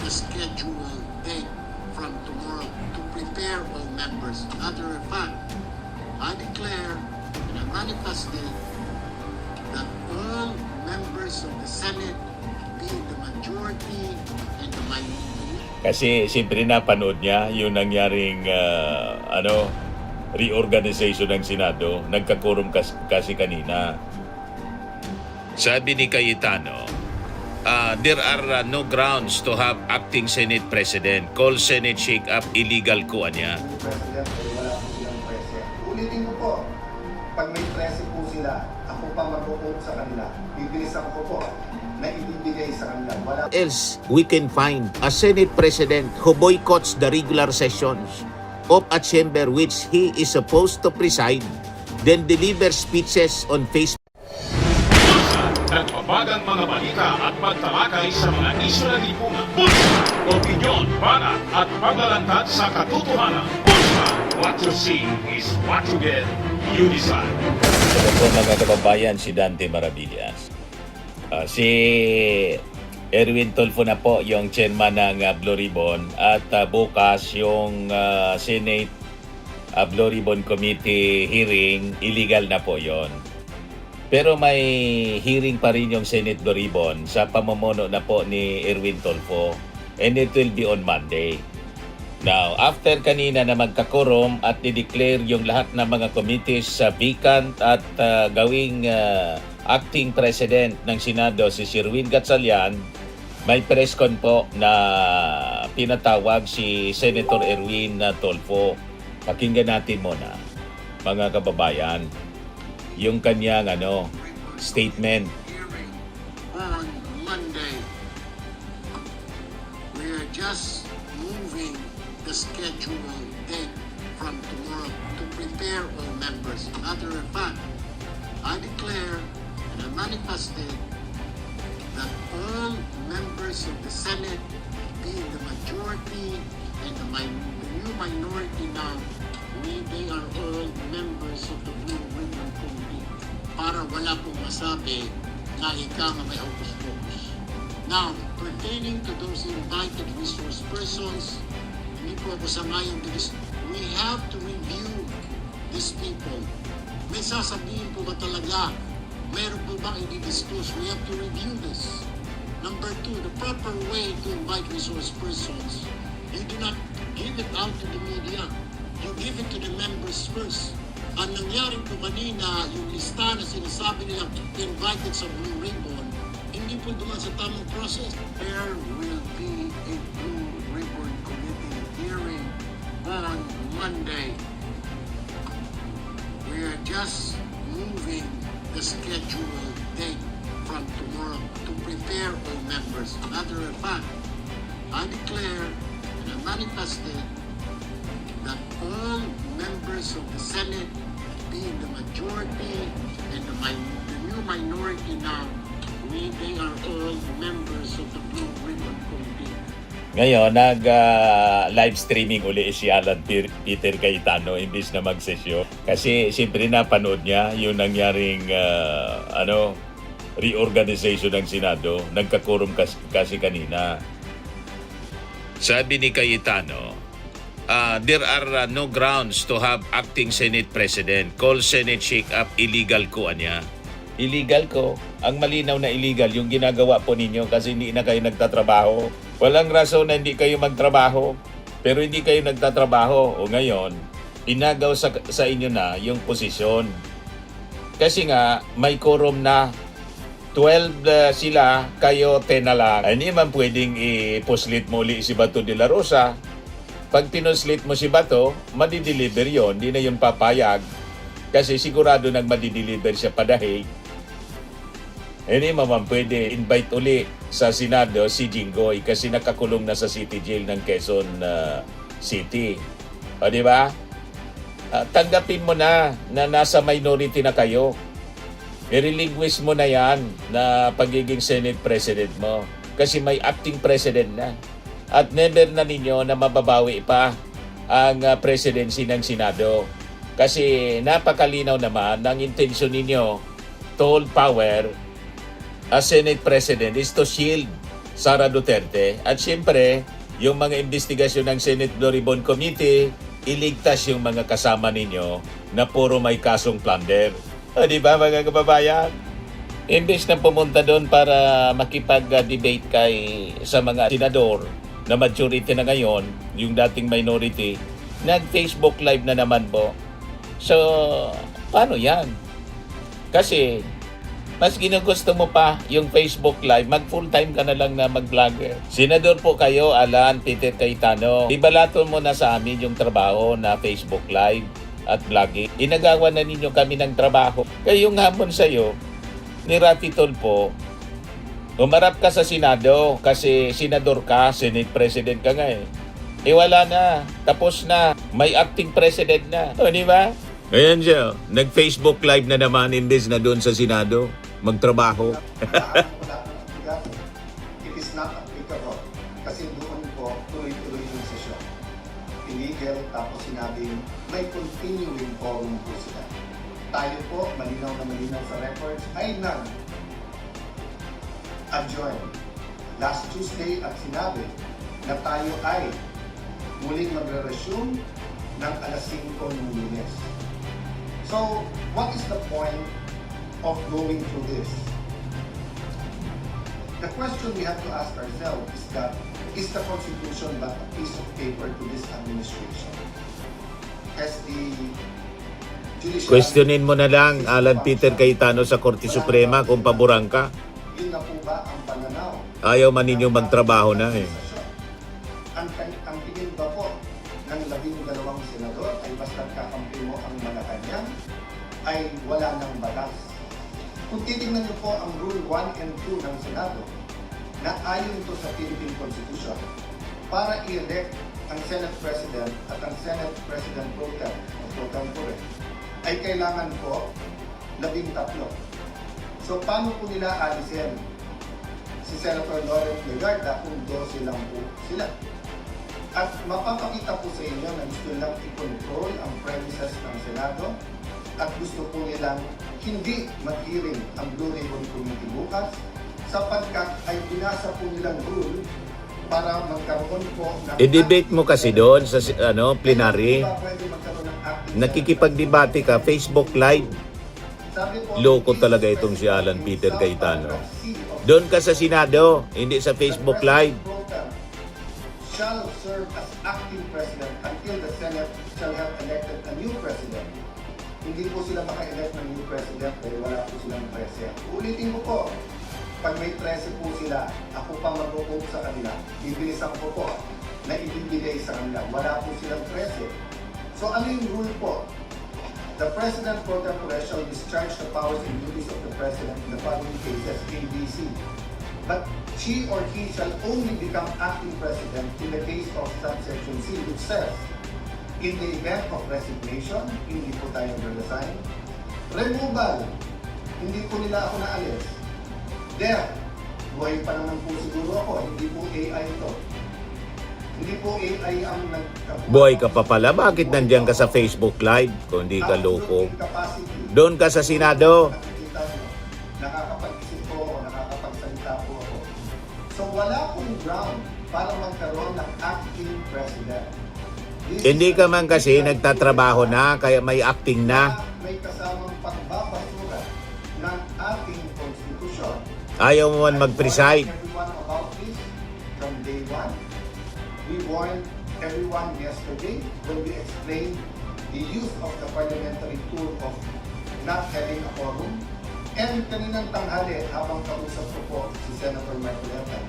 the scheduled date from tomorrow to prepare all members. Matter of fact, I declare and I manifested that all members of the Senate, being the majority and the minority. Kasi siyempre napanood niya yung nangyaring reorganization ng Senado. Nagkakurum kasi kanina. Sabi ni Cayetano, there are no grounds to have acting Senate President. Call Senate shake-up illegal ko niya. President, wala po silang prese. Ulitin ko po, pag may prese po sila, ako pa mag-vote sa kanila. Bibilisan ko po na ibibigay sa kanila. Wala else we can find a Senate President who boycotts the regular sessions of a chamber which he is supposed to preside, then delivers speeches on Facebook. Nagbabagang mga balita at pagtalakay sa mga isyu ng lipunan. Bulsa! Opinyon, banat at paglalantad sa katotohanan. Bulsa! What you see is what you get. You decide. Ito po mga kababayan, si Dante Maravillas. Si Erwin Tulfo na po yung chairman ng Blue Ribbon at bukas yung Senate Blue Ribbon Committee hearing, illegal na po yon. Pero may hearing pa rin yung Senate Blue Ribbon sa pamumuno na po ni Erwin Tulfo and it will be on Monday. Now, after kanina na magkakorum at i-declare yung lahat ng mga committees sa vacant at gawing acting president ng Senado si Sherwin Gatchalian, may press con po na pinatawag si Senator Erwin Tulfo. Pakinggan natin muna, mga kababayan, yung kanyang statement. Hearing on Monday. We are just moving the scheduled date from tomorrow to prepare all members. Matter of fact, I declare and I manifested that all members of the Senate, being the majority and the new minority now, they are all members of the Blue Ribbon Committee. Para wala pong masabi na ika nga may hocus-pocus. Now, pertaining to those invited resource persons, hindi po ako sangayon because we have to review these people. May sasabihin po ba talaga, meron po bang i-discuss? We have to review this. Number two, the proper way to invite resource persons, you do not give it out to the media. You give it to the members first. Ang nangyari po kanina, yung lista na sinasabi nilang invited sa Blue Ribbon, hindi po duman sa tamang process. There will be a Blue Ribbon Committee hearing on Monday. We are just moving the scheduled date from tomorrow to prepare all members. Matter of fact, I declare and I manifested that all members of the Senate, being the majority and the new minority now, they are all members of the Blue Ribbon Committee. Ngayon, live streaming uli si Alan Peter Cayetano imbis na magsesyo. Kasi siyempre napanood niya yung nangyaring reorganization ng Senado. Nagkakurum kasi kanina. Sabi ni Cayetano, there are no grounds to have acting Senate President. Call Senate shake-up illegal ko niya. Illegal ko? Ang malinaw na illegal yung ginagawa po ninyo kasi hindi na kayo nagtatrabaho. Walang rason na hindi kayo magtrabaho. Pero hindi kayo nagtatrabaho. O ngayon, inagaw sa inyo na yung posisyon. Kasi nga, may quorum na. 12 sila, kayo 10 na lang. Hindi man pwedeng i-puslit mo uli si Bato de la Rosa. Pag pinuslit mo si Bato, madideliver yon, di na yun papayag. Kasi sigurado nang madideliver siya padahig. Hindi man pwede invite uli sa Senado si Jinggoy kasi nakakulong na sa City Jail ng Quezon City. O di ba? Tanggapin mo na nasa minority na kayo. I-relinquish mo na yan na pagiging Senate President mo kasi may acting President na. At never na ninyo na mababawi pa ang presidency ng Senado. Kasi napakalinaw naman ng intensyon ninyo to hold power as Senate President is to shield Sara Duterte. At siyempre, yung mga investigasyon ng Senate Blue Ribbon Committee, iligtas yung mga kasama ninyo na puro may kasong plunder. O, di ba mga kababayan? Imbes na pumunta doon para makipag-debate sa mga senador na majority na ngayon, yung dating minority, nag-Facebook Live na naman po. So, paano yan? Kasi, mas ginugusto mo pa yung Facebook Live, mag full-time ka na lang na mag-vlogger. Senador po kayo, Alan Peter Cayetano. Ibalato mo na sa amin yung trabaho na Facebook Live at vlogging. Inagawa na ninyo kami ng trabaho. Kaya yung hamon sa'yo, ni Rafi Tulfo, umarap ka sa Senado kasi senador ka, Senate President ka nga eh. Wala na. Tapos na. May acting president na. O, di ba? Ayan siya. Nag-Facebook Live na naman imbes na doon sa Senado. Magtrabaho. It is not applicable. Kasi doon po, tuloy-tuloy yung sesyon. Illegal, tapos sinabing may continuing forum po sila. Tayo po, malinaw na malinaw sa records, ay nag-adjourn last Tuesday at sinabi na tayo ay muling magre-resume ng alas 5 ng Lunes. So, what is the point of going through this? The question we have to ask ourselves is that, is the Constitution but a piece of paper to this administration? Has the judicial... Questionin mo na lang, Alan Peter Cayetano sa Korte Suprema kung paborang ka. Yun na po ba ang pananaw? Ayaw man ninyo magtrabaho na eh. Ang tingin ba po ng 12 senador ay basta kakampi mo ang Malacanang ay wala ng batas? Kung titignan niyo po ang Rule 1 and 2 ng Senado na ayon ito sa Philippine Constitution para i-elect ang Senate President at ang Senate President Pro Tempore ay kailangan po 13. So paano po nila alisin si Senator Lawrence Legarda kung 12 lang po sila? At mapapakita po sa inyo na gusto nilang i-control ang premises ng Senado at gusto po nilang hindi mag-hearing ang Blue Ribbon Committee bukas sapagkat ay binasa po nilang rule para magkaroon po ng... I-debate mo kasi doon sa plenary. Hindi ba pwede magkaroon ng acting Nakikipagdebate ka, Facebook Live. Sabi po, Loko talaga itong si Alan Peter Cayetano. Doon ka sa Senado, hindi sa Facebook Live. Shall serve as acting president until the Senate shall have elected a new president. Hindi po sila maka-elect ng new president dahil wala po silang 13. Ulitin ko po, pag may 13 po sila, ako pa mag-vote sa kanila, bibilisan ko po na ibibigay sa kanila. Wala po silang 13. So ano yung rule po? The President Pro Tempore shall discharge the powers and duties of the President in the following cases, ABC. But she or he shall only become acting President in the case of subsection C, which says, in the event of resignation, hindi po tayo resign. Removal, hindi po nila ako naalis. Death, buhay pa naman po siguro ako, hindi po AI ito. Hindi po AI ang Boy ka pa pala, bakit nandiyan ka sa Facebook Live kung hindi ka loko? Doon ka sa Senado. Nakikita nyo, nakakapag-isip po ako, nakakapagsalita po ako. So wala pong ground para magkaroon ng acting president. Hindi ka man kasi nagtatrabaho na, kaya may acting na. May kasamang pagbabasura ng ating konstitusyon. Ayaw mo man mag-preside. Everyone about this from day one. We warned everyone yesterday when we explained the use of the parliamentary tool of not having a quorum. And kaninang tanghali, habang kausap ko po si Senator Marcoleta,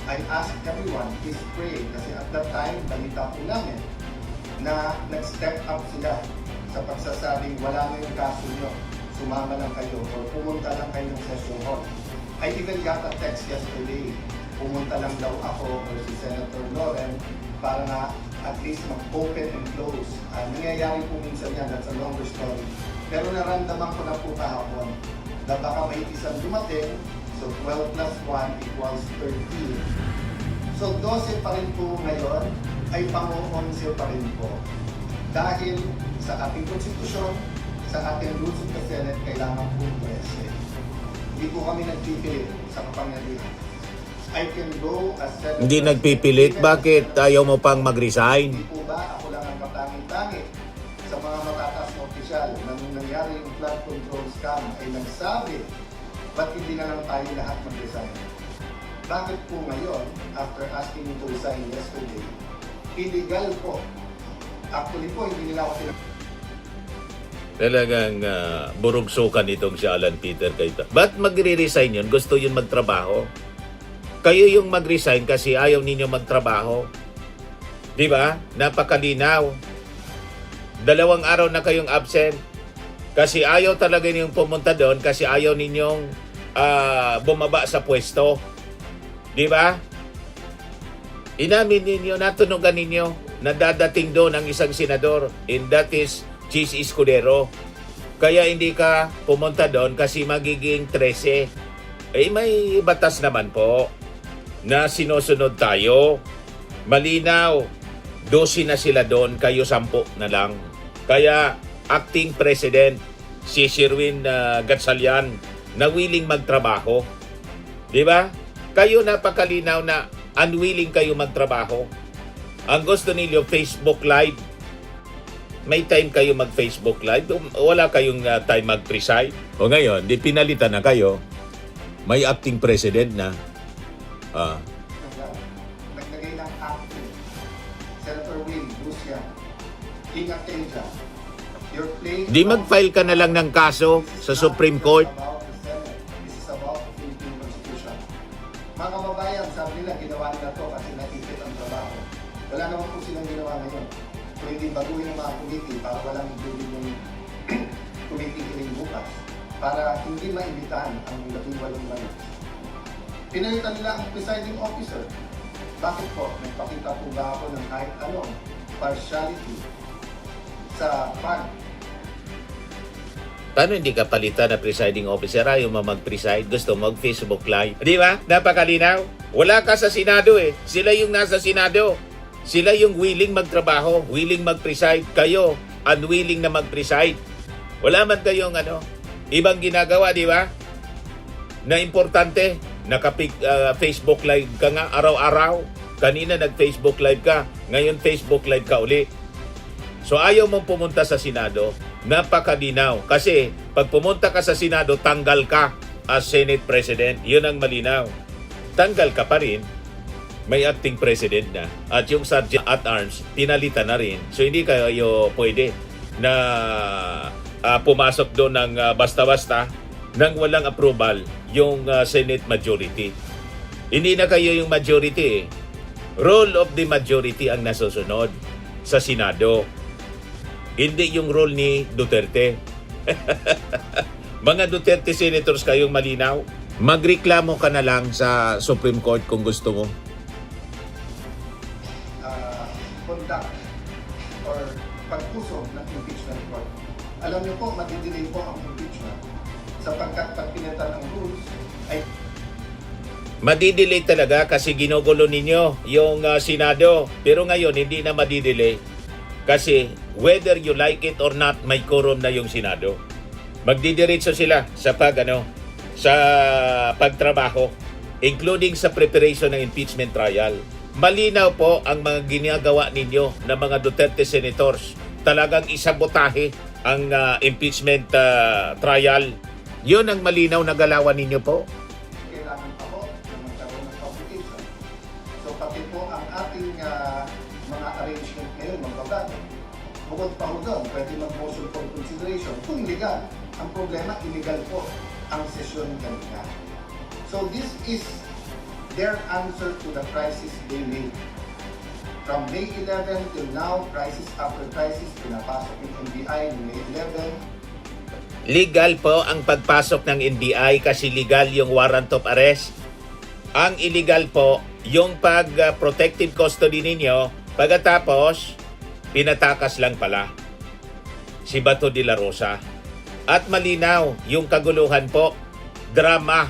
I asked everyone, please pray, kasi at that time, balita po namin na nag-step up sila sa pagsasabing wala na yung kaso nyo, sumama lang kayo or pumunta lang kayo ng session hall. I even got a text yesterday, pumunta lang daw ako or si Senator Loren para na at least mag-open and close. Nangyayari po minsan yan, that's a longer story. Pero naramdaman ko na po kahapon na baka may isang dumating, so 12 plus 1 equals 13. So 12 pa rin po ngayon, ay pang-11 pa rin po. Dahil sa ating konstitusyon, sa ating rules of the Senate, kailangan po 13. Hindi po kami nagpipili sa kapangyarihan. I can go as Senate Hindi President. nagpipilit. Bakit ayaw mo pang mag-resign? Hindi po ba ako lang ang matanging-tangi sa mga matataas na opisyal na nung nangyari yung flood control scam ay nagsabi, ba't hindi na lang tayo lahat mag-resign? Bakit po ngayon, after asking me to resign yesterday, illegal po. Actually po, hindi nila ako Talagang burugsukan itong si Alan Peter Cayetano. Ba't magre-resign yun? Gusto yun magtrabaho? Kayo yung mag-resign kasi ayaw ninyo magtrabaho. Di ba? Napakalinaw. 2 araw na kayong absent. Kasi ayaw talaga ninyong pumunta doon kasi ayaw ninyong bumaba sa pwesto. Di ba? Inamin ninyo, natunugan ninyo na dadating doon ang isang senador, and that is Chis Escudero. Kaya hindi ka pumunta doon kasi magiging 13. May batas naman po na sinusunod tayo. Malinaw, 12 na sila doon, kayo 10 na lang. Kaya acting president si Sherwin Gatchalian na willing magtrabaho. Di ba? Kayo napakalinaw na unwilling kayo magtrabaho. Ang gusto ninyo Facebook Live. May time kayo mag-Facebook Live. Wala kayong time mag-preside. O ngayon, di pinalitan na kayo. May acting president na. naglagay ng acting. Senator Will, Lucia, King Atenja, your place... Di mag-file ka na lang ng kaso sa Supreme Court. About the Senate. This is about the Philippine Constitution. Mga kababayan, sabi nila, ginawa nila to kasi naipit ang trabaho. Wala naman po silang ginawa ngayon. Kung hindi baguhin ang mga committee para walang including yung committee hearing bukas para hindi maimbitan ang 18 minutes. Pinalitan nila ang presiding officer. Bakit po? Nagpakita po ba ako ng kahit anong partiality sa fund? Paano hindi ka palitan na presiding officer? Ayaw mo mag-preside, gusto mo mag-Facebook Live. Di ba? Napakalinaw. Wala ka sa Senado eh. Sila yung nasa Senado. Sila yung willing magtrabaho, willing mag-preside. Kayo, unwilling na mag-preside. Wala man kayong ibang ginagawa, di ba? Na importante, Facebook Live ka nga araw-araw. Kanina nag-Facebook Live ka, ngayon Facebook Live ka uli. So ayaw mong pumunta sa Senado, napakalinaw. Kasi pag pumunta ka sa Senado, tanggal ka as Senate President. Yun ang malinaw. Tanggal ka pa rin. May acting president na. At yung sergeant at arms, pinalitan na rin. So hindi kayo pwede na pumasok doon ng basta-basta nang walang approval yung Senate majority. Hindi na kayo yung majority eh. Role of the majority ang nasusunod sa Senado. Hindi yung role ni Duterte. Mga Duterte senators kayong malinaw. Magreklamo ka na lang sa Supreme Court kung gusto mo. Conduct or pagpuso ng impeachment court. Alam niyo po, madidelay po ang impeachment sapagkat pag pinalitan ng rules ay Madidelay talaga kasi ginugulo ninyo yung Senado. Pero ngayon, hindi na madidelay kasi whether you like it or not, may quorum na yung Senado. Magdidiretso sila sa sa pagtrabaho, including sa preparation ng impeachment trial. Malinaw po ang mga ginagawa ninyo ng mga Duterte senators. Talagang isabotahe ang impeachment trial. Yun ang malinaw na galawan ninyo po. kailangan pa po na magkaroon ng computation. So pati po ang ating mga arrangement ngayon magbabago. Bukod pa ho doon, pwede mag-motion for consideration kung legal. Ang problema, illegal po ang sesyon kanina. So this is their answer to the crisis they made. From May 11 till now, crisis after crisis, pinapasok yung NBI ng May 11. Legal po ang pagpasok ng NBI kasi legal yung warrant of arrest. Ang illegal po yung pag-protective custody ninyo, pagkatapos pinatakas lang pala si Bato de la Rosa. At malinaw yung kaguluhan po, drama,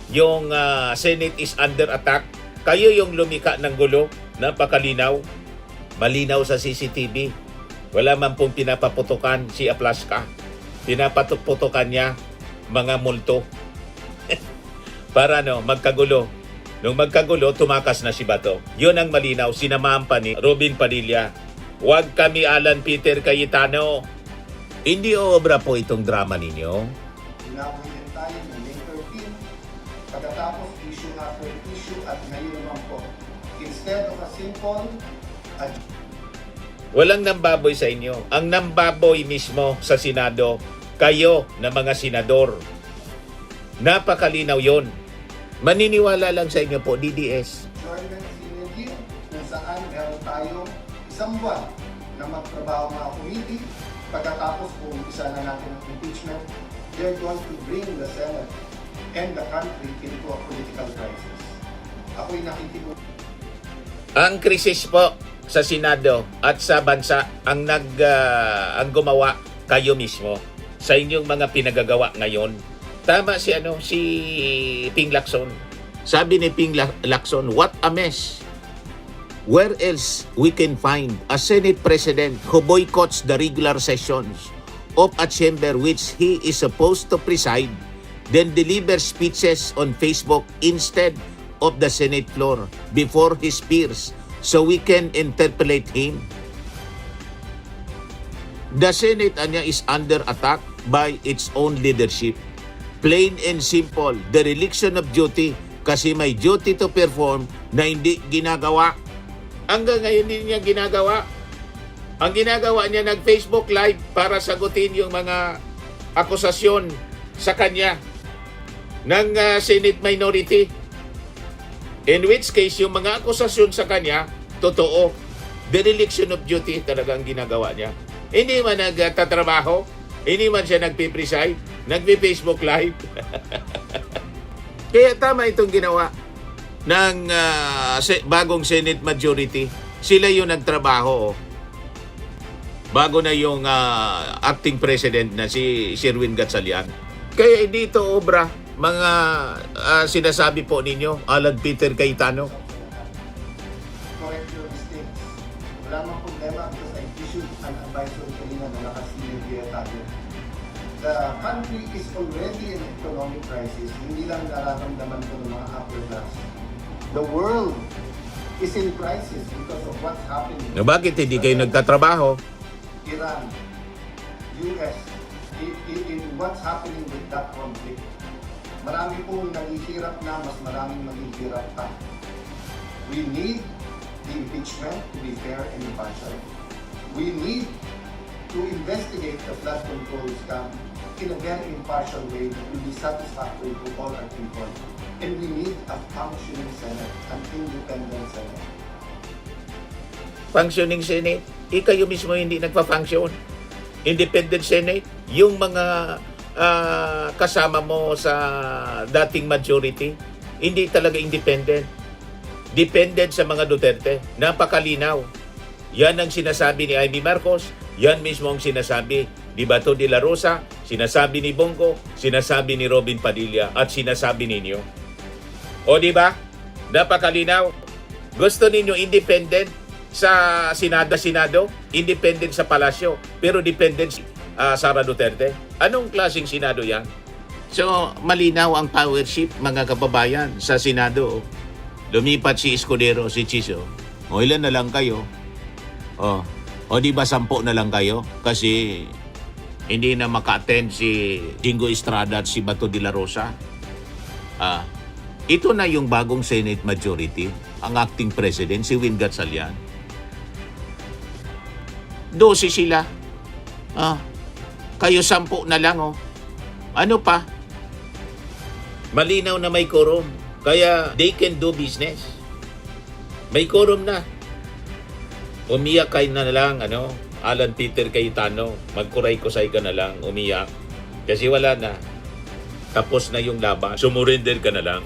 yung Senate is under attack. Kayo yung lumika ng gulo, napakalinaw. Malinaw sa CCTV. Wala man pong pinapaputukan si Aplaska. Pinapaputukan niya mga multo. Para magkagulo. Nung magkagulo, tumakas na si Bato. Yun ang malinaw, sinamahan pa ni Robin Padilla. Huwag kami Alan Peter Cayetano. Hindi obra po itong drama ninyo. Inabuhin din tayo ng May 13, pagkatapos issue after issue at ngayon naman po. Instead of a simple Walang nambaboy sa inyo. Ang nambaboy mismo sa Senado, kayo na mga senador. Napakalinaw yon. Maniniwala lang sa inyo po, DDS. adjournment synergy kung saan meron tayong isang buwan na magtrabaho mga committee. Pagkatapos kung umpisa na natin ang impeachment, they're going to bring the Senate and the country into a political crisis. Ako'y nakikinig. Ang krisis po sa Senado at sa bansa ang ang gumawa kayo mismo sa inyong mga pinagagawa ngayon. Tama si Ping Lacson. Sabi ni Ping Lacson, what a mess. Where else we can find a Senate President who boycotts the regular sessions of a chamber which he is supposed to preside, then deliver speeches on Facebook instead of the Senate floor before his peers so we can interpellate him? The Senate is under attack by its own leadership. Plain and simple, dereliction of duty kasi may duty to perform na hindi ginagawa. Hanggang ngayon hindi niya ginagawa. Ang ginagawa niya nag-Facebook Live para sagutin yung mga akusasyon sa kanya ng Senate minority. In which case, yung mga akusasyon sa kanya, totoo. Dereliction of duty talagang ginagawa niya. Hindi man nagtatrabaho, hindi man siya nagpipreside, nagpi-Facebook Live. Kaya tama itong ginawa ng bagong Senate majority. Sila yung nagtrabaho. Bago na yung acting president na si Sherwin Gatchalian. Kaya hindi ito obra, mga sinasabi po ninyo, Alan Peter Cayetano. Correct your mistakes. Wala namang problema because I issued an advisory kanina na nakasilid via tayo. The country is already in economic crisis. Hindi lang nararamdaman ko ng mga upper class. The world is in crisis because of what's happening. Na bakit hindi kayo nagtatrabaho? Iran, US, in what's happening with that conflict. Marami pong naghihirap na, mas maraming maghihirap pa. We need the impeachment to be fair and impartial. We need to investigate the flood control scam in a very impartial way that will be satisfactory to all our people. And we need a functioning Senate, an independent Senate. Functioning Senate, kayo mismo hindi nagpa-function. Independent Senate, yung mga kasama mo sa dating majority, hindi talaga independent. Dependent sa mga Duterte. Napakalinaw. Yan ang sinasabi ni Amy Marcos, yan mismo ang sinasabi ni Bato de la Rosa, sinasabi ni Bongo, sinasabi ni Robin Padilla, at sinasabi ninyo. O di ba? Napakalinaw. Gusto ninyo independent sa Senado, independent sa Palasyo, pero dependent Sara Duterte. Anong klaseng Senado yan? So, malinaw ang powership, mga kababayan, sa Senado. Lumipat si Escudero, si Chiso. O ilan na lang kayo? O di ba 10 na lang kayo? Kasi hindi na maka-attend si Jingo Estrada at si Bato de la Rosa. Ito na yung bagong Senate majority, ang acting president, si Win Gatchalian. 12 sila. Kayo 10 na lang. Ano pa? Malinaw na may quorum. Kaya they can do business. May quorum na. Umiyak kayo na lang, Alan Peter Cayetano, magkuray-kusay ka na lang, umiyak. Kasi wala na. Tapos na yung laban. Sumurrender ka na lang.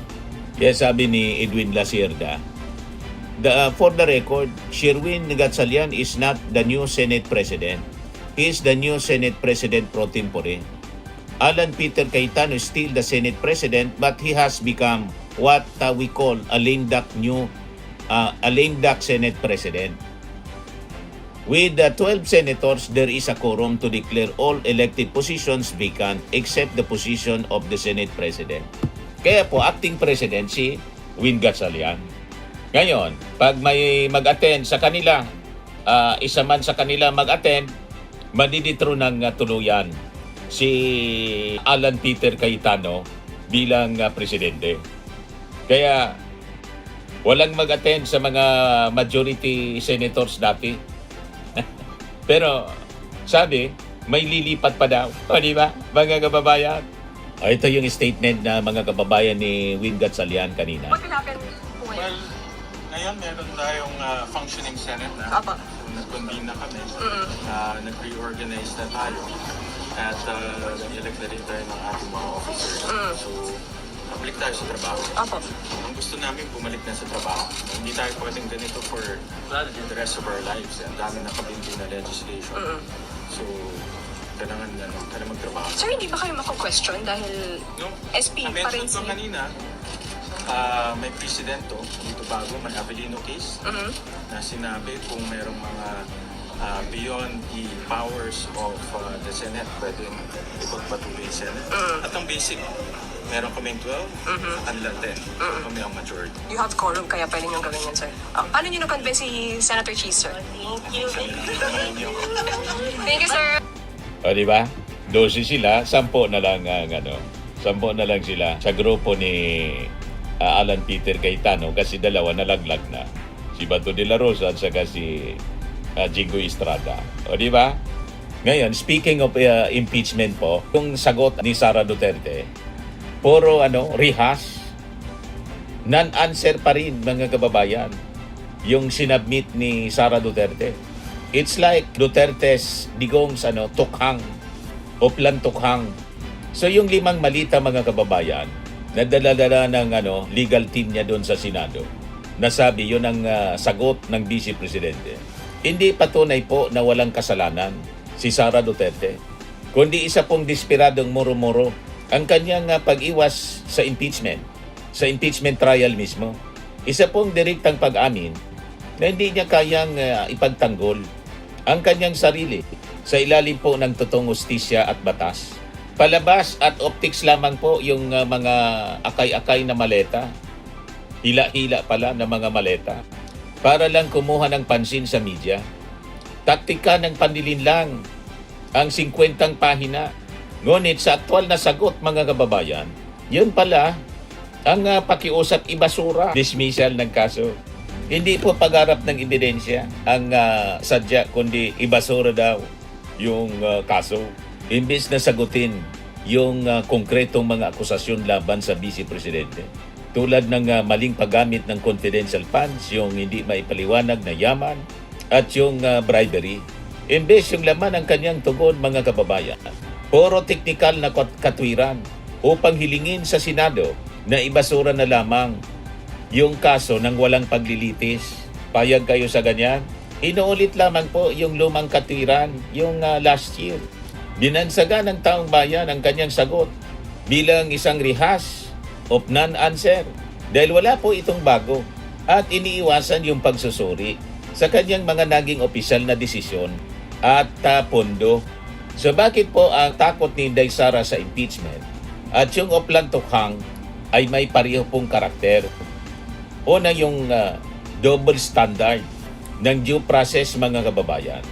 Kaya sabi ni Edwin Lacierda, for the record, Sherwin Gatchalian is not the new Senate President. He is the new Senate President pro tempore. Alan Peter Cayetano is still the Senate President, but he has become what we call a lame duck Senate President. With the 12 senators, there is a quorum to declare all elected positions vacant except the position of the Senate President. Kaya po, acting President si Win Gatchalian. Ngayon, pag may mag-attend sa kanila, isa man sa kanila mag-attend, madiditro ng tuluyan si Alan Peter Cayetano bilang presidente. Kaya walang mag-attend sa mga majority senators dati. Pero sabi, may lilipat pa daw. O di ba, mga kababayan? Ito yung statement na mga kababayan ni Win Gatchalian kanina. What will happen po ngayon? Well, ngayon meron tayong functioning Senate na. Apa. So, nag-convene na kami. Nag-reorganize na tayo. At nag-elect na rin tayo ng ating mga officers. So, balik tayo sa trabaho. Apa. Ang gusto namin, bumalik na sa trabaho. Hindi tayo pwedeng ganito for the rest of our lives. Ang dami nakabindi na legislation. So, kailangan magtrabaho. Sir, hindi ba kayo mako-question dahil No? SP pa rin Na-mention ko kanina, may presidento dito bago, may Avellino case, na sinabi kung merong mga beyond the powers of the Senate, pwedeng ipagpatuloy yung Senate. At ang basic, meron kaming 12, kanila 10. Kami ang majority. you have quorum kaya pwede nyo gawin yan, sir. Paano nyo na-convince si Senator Cheese, sir? Thank you, sir. O di ba? 12 sila, 10 na lang ang 10 na lang sila sa grupo ni Alan Peter Cayetano kasi dalawa nalaglag na. Si Bato de la Rosa at saka si Jingo Estrada. O di ba? Ngayon, speaking of impeachment po, yung sagot ni Sara Duterte, puro rehas, non-answer pa rin mga kababayan yung sinabmit ni Sara Duterte. It's like Duterte's digong's tukhang o plan tukhang. So yung 5 malita mga kababayan, nadala-dala ng legal team niya doon sa Senado. Nasabi yun ang sagot ng Vice Presidente. Hindi patunay po na walang kasalanan si Sara Duterte, kundi isa pong desperadong muro-muro ang kanyang pag-iwas sa impeachment trial mismo. Isa pong direktang pag-amin na hindi niya kayang ipagtanggol ang kanyang sarili sa ilalim po ng totoong hustisya at batas. Palabas at optics lamang po yung mga akay-akay na maleta, hila-hila pala na mga maleta, para lang kumuha ng pansin sa media. Taktika ng panlilinlang ang 50 pahina. Ngunit sa aktwal na sagot mga kababayan, yun pala ang pakiusap ibasura, dismissal ng kaso. Hindi po pagharap ng ebidensya ang sadya, kundi ibasura daw yung kaso. Imbes na sagutin yung konkretong mga akusasyon laban sa Vice Presidente. Tulad ng maling paggamit ng confidential funds, yung hindi maipaliwanag na yaman, at yung bribery. Imbes yung laman ng kanyang tugon mga kababayan, puro teknikal na katwiran upang hilingin sa Senado na ibasura na lamang yung kaso ng walang paglilitis. Payag kayo sa ganyan? Inuulit lamang po yung lumang katwiran, yung last year. Binansaga ng taong bayan ang kanyang sagot bilang isang rehas of non-answer dahil wala po itong bago at iniiwasan yung pagsusuri sa kanyang mga naging opisyal na desisyon at pondo. So bakit po ang takot ni Inday Sara sa impeachment at yung Oplan Tukhang ay may pareho pong karakter? Una yung double standard ng due process mga kababayan.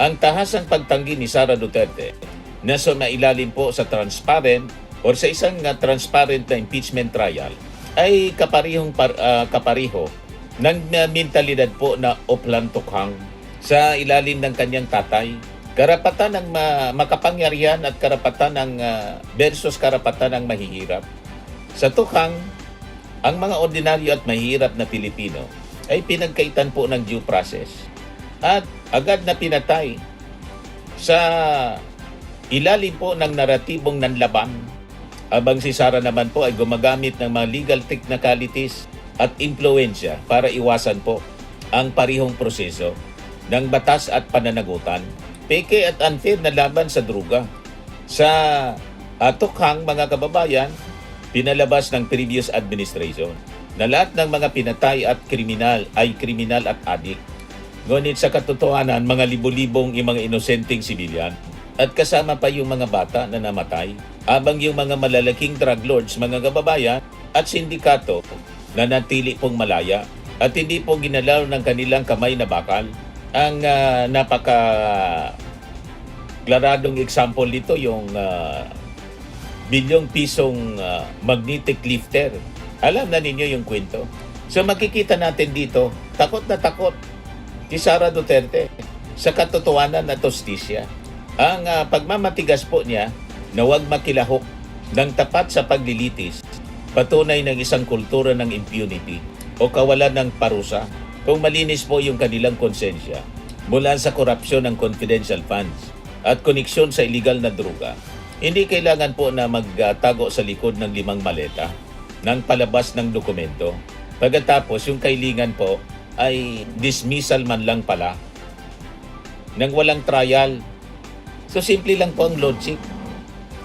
Ang tahasang pagtanggi ni Sara Duterte na sumailalim po sa transparent or sa isang transparent na impeachment trial ay kapariho ng mentalidad po na Oplan Tukhang sa ilalim ng kanyang tatay. Karapatan ng makapangyarihan at karapatan ng versus karapatan ng mahihirap. Sa Tukhang, ang mga ordinaryo at mahirap na Pilipino ay pinagkaitan po ng due process at agad na pinatay sa ilalim po ng naratibong nanlaban. Abang si Sara naman po ay gumagamit ng mga legal technicalities at impluensya para iwasan po ang parihong proseso ng batas at pananagutan. Peke at unfair na laban sa druga. Sa Tukhang mga kababayan, pinalabas ng previous administration na lahat ng mga pinatay at kriminal ay kriminal at adik. Ngunit sa katotohanan, mga libo-libong mga inosenteng sibilyan at kasama pa yung mga bata na namatay, abang yung mga malalaking drug lords, mga kababayan at sindikato nanatili pong malaya at hindi po ginalaw ng kanilang kamay na bakal. Ang napaka-klaradong example dito yung bilyong pisong magnetic lifter. Alam na ninyo yung kwento. So makikita natin dito, takot na takot si Sara Duterte sa katotohanan at hustisya. Ang pagmamatigas po niya na huwag makilahok ng tapat sa paglilitis, patunay ng isang kultura ng impunity o kawalan ng parusa kung malinis po yung kanilang konsensya mula sa korupsyon ng confidential funds at koneksyon sa illegal na droga. Hindi kailangan po na magtago sa likod ng 5 maleta ng palabas ng dokumento. Pagkatapos yung kailangan po ay dismissal man lang pala nang walang trial. So simple lang po ang logic.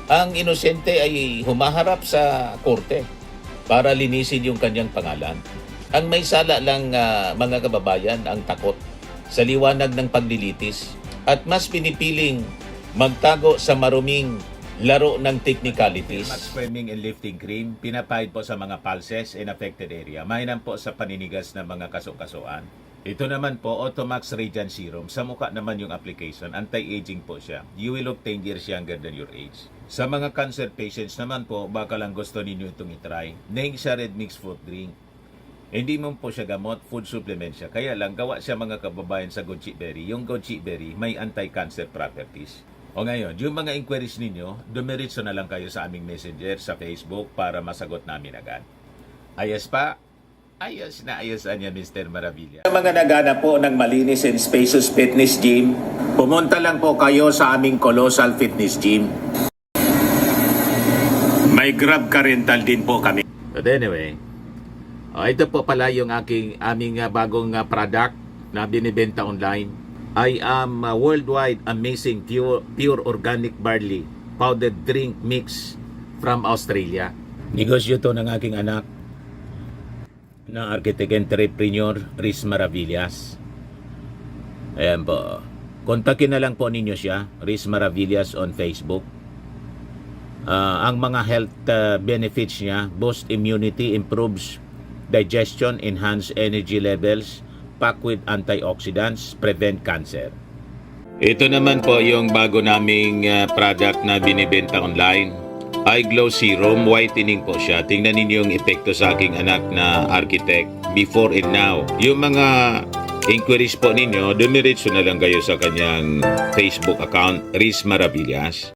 Ang inosente ay humaharap sa korte para linisin yung kanyang pangalan. Ang may sala lang mga kababayan ang takot sa liwanag ng paglilitis at mas pinipiling magtago sa maruming laro ng technicalities. Match swimming and lifting cream, pinapahid po sa mga pulses in affected area. Mainam po sa paninigas ng mga kasukasuan. Ito naman po, Automax Radiant Serum. Sa mukha naman yung application, anti-aging po siya. You will look 10 years younger than your age. Sa mga cancer patients naman po, baka lang gusto ninyo itong itry. Neng siya red mixed fruit drink. Hindi mo po siya gamot, food supplement siya. Kaya lang, gawa siya mga kababayan sa goji berry. Yung goji berry may anti-cancer properties. O ngayon, yung mga inquiries ninyo, dumiritso na lang kayo sa aming messenger sa Facebook para masagot namin agad. Ayos pa? Ayos na ayos niya, Mr. Maravilla. Sa mga nagana po ng malinis and spacious fitness gym, pumunta lang po kayo sa aming Colossal Fitness Gym. May Grab car rental din po kami. But anyway, ito po pala yung aming bagong product na binibenta online. I am worldwide amazing pure organic barley powdered drink mix from Australia. Negosyo to ng aking anak na architect entrepreneur Riz Maravillas. Ayan po. Kontakin na lang po ninyo siya, Riz Maravillas on Facebook. Ang mga health benefits niya, boost immunity, improves digestion, enhance energy levels, packed with antioxidants, prevent cancer. Ito naman po yung bago naming product na binibenta online. Eye Glow Serum, whitening po siya. Tingnan ninyo yung epekto sa aking anak na architect before and now. Yung mga inquiries po ninyo, dumiretso na lang kayo sa kanyang Facebook account, Riz Maravillas.